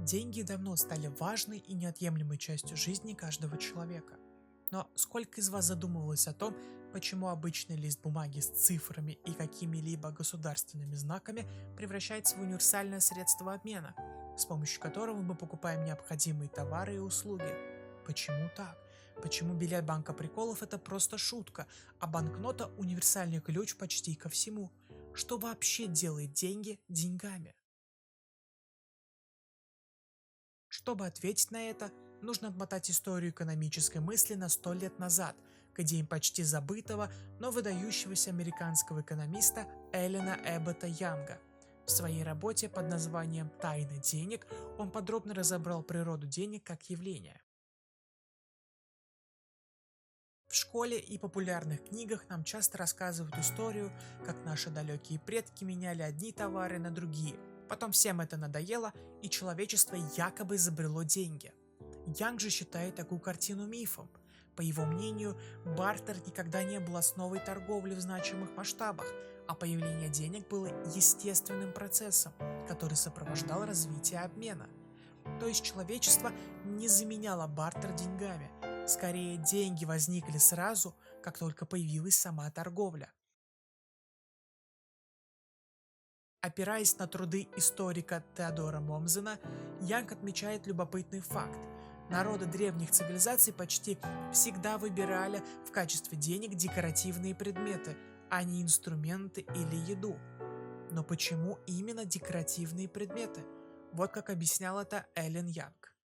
Деньги давно стали важной и неотъемлемой частью жизни каждого человека. Но сколько из вас задумывалось о том, почему обычный лист бумаги с цифрами и какими-либо государственными знаками превращается в универсальное средство обмена, с помощью которого мы покупаем необходимые товары и услуги? Почему так? Почему билет банка приколов это просто шутка, а банкнота универсальный ключ почти ко всему? Что вообще делает деньги деньгами? Чтобы ответить на это, нужно отмотать историю экономической мысли на 100 лет назад, к идеям почти забытого, но выдающегося американского экономиста Эллена Эббота Янга. В своей работе под названием «Тайны денег» он подробно разобрал природу денег как явления. В школе и популярных книгах нам часто рассказывают историю, как наши далекие предки меняли одни товары на другие. Потом всем это надоело, и человечество якобы изобрело деньги. Янг же считает такую картину мифом. По его мнению, бартер никогда не был основой торговли в значимых масштабах, а появление денег было естественным процессом, который сопровождал развитие обмена. То есть человечество не заменяло бартер деньгами. Скорее, деньги возникли сразу, как только появилась сама торговля. Опираясь на труды историка Теодора Момзена, Янг отмечает любопытный факт. Народы древних цивилизаций почти всегда выбирали в качестве денег декоративные предметы, а не инструменты или еду. Но почему именно декоративные предметы? Вот как объяснял это Эллен Янг.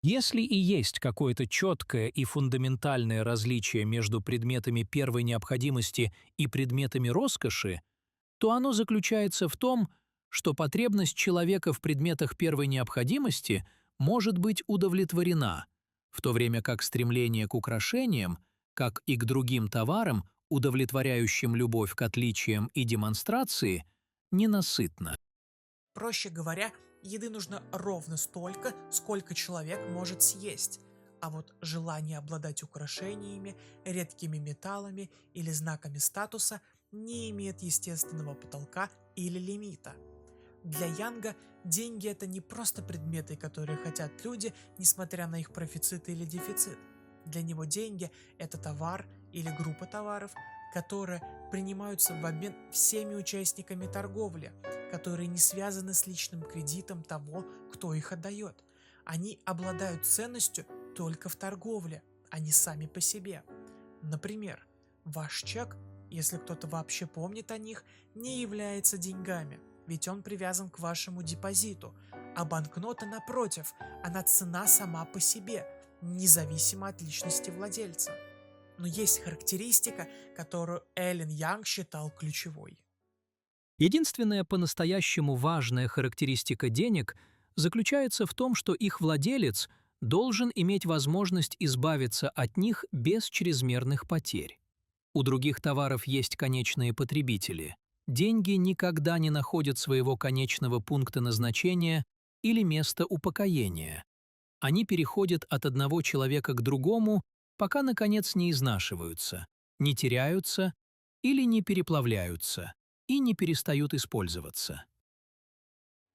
Если и есть какое-то четкое и фундаментальное различие между предметами первой необходимости и предметами роскоши, то оно заключается в том, что потребность человека в предметах первой необходимости может быть удовлетворена, в то время как стремление к украшениям, как и к другим товарам, удовлетворяющим любовь к отличиям и демонстрации, ненасытно. Проще говоря, еды нужно ровно столько, сколько человек может съесть. А вот желание обладать украшениями, редкими металлами или знаками статуса не имеет естественного потолка или лимита. Для Янга деньги это не просто предметы, которые хотят люди, несмотря на их профицит или дефицит. Для него деньги это товар или группа товаров, которые принимаются в обмен всеми участниками торговли, которые не связаны с личным кредитом того, кто их отдает. Они обладают ценностью только в торговле, а не сами по себе. Например, ваш чек, если кто-то вообще помнит о них, не является деньгами, ведь он привязан к вашему депозиту, а банкнота, напротив, она цена сама по себе, независимо от личности владельца. Но есть характеристика, которую Эллен Янг считал ключевой. Единственная по-настоящему важная характеристика денег заключается в том, что их владелец должен иметь возможность избавиться от них без чрезмерных потерь. У других товаров есть конечные потребители. Деньги никогда не находят своего конечного пункта назначения или места упокоения. Они переходят от одного человека к другому, пока, наконец, не изнашиваются, не теряются или не переплавляются и не перестают использоваться.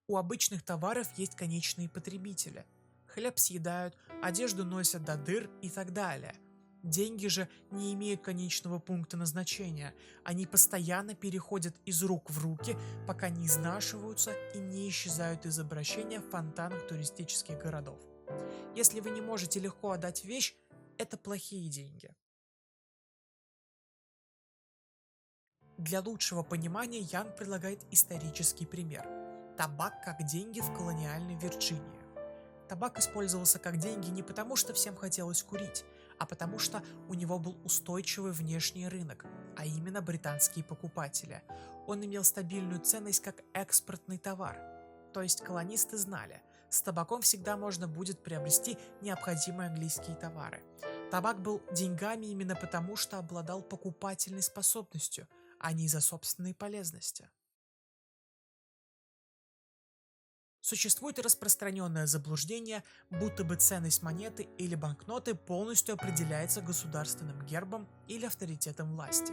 У обычных товаров есть конечные потребители. Хлеб съедают, одежду носят до дыр и так далее. Деньги же не имеют конечного пункта назначения. Они постоянно переходят из рук в руки, пока не изнашиваются и не исчезают из обращения в фонтанах туристических городов. Если вы не можете легко отдать вещь, это плохие деньги. Для лучшего понимания Янг предлагает исторический пример. Табак как деньги в колониальной Вирджинии. Табак использовался как деньги не потому, что всем хотелось курить, а потому что у него был устойчивый внешний рынок, а именно британские покупатели. Он имел стабильную ценность как экспортный товар. То есть колонисты знали, с табаком всегда можно будет приобрести необходимые английские товары. Табак был деньгами именно потому, что обладал покупательной способностью, а не из-за собственной полезности. Существует распространенное заблуждение, будто бы ценность монеты или банкноты полностью определяется государственным гербом или авторитетом власти.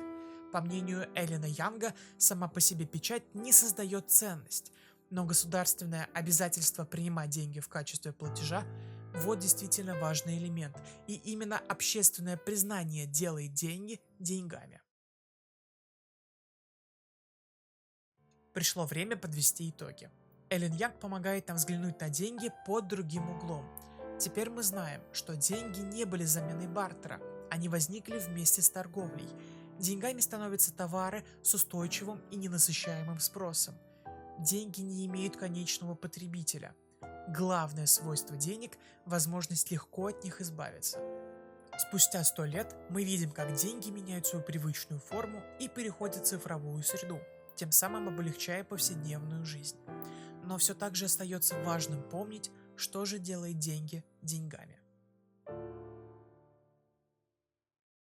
По мнению Эллена Янга, сама по себе печать не создает ценность. Но государственное обязательство принимать деньги в качестве платежа – вот действительно важный элемент. И именно общественное признание делает деньги деньгами. Пришло время подвести итоги. Эллен Янг помогает нам взглянуть на деньги под другим углом. Теперь мы знаем, что деньги не были заменой бартера, они возникли вместе с торговлей. Деньгами становятся товары с устойчивым и ненасыщаемым спросом. Деньги не имеют конечного потребителя. Главное свойство денег – возможность легко от них избавиться. Спустя 100 лет мы видим, как деньги меняют свою привычную форму и переходят в цифровую среду, тем самым облегчая повседневную жизнь. Но все так же остается важным помнить, что же делает деньги деньгами.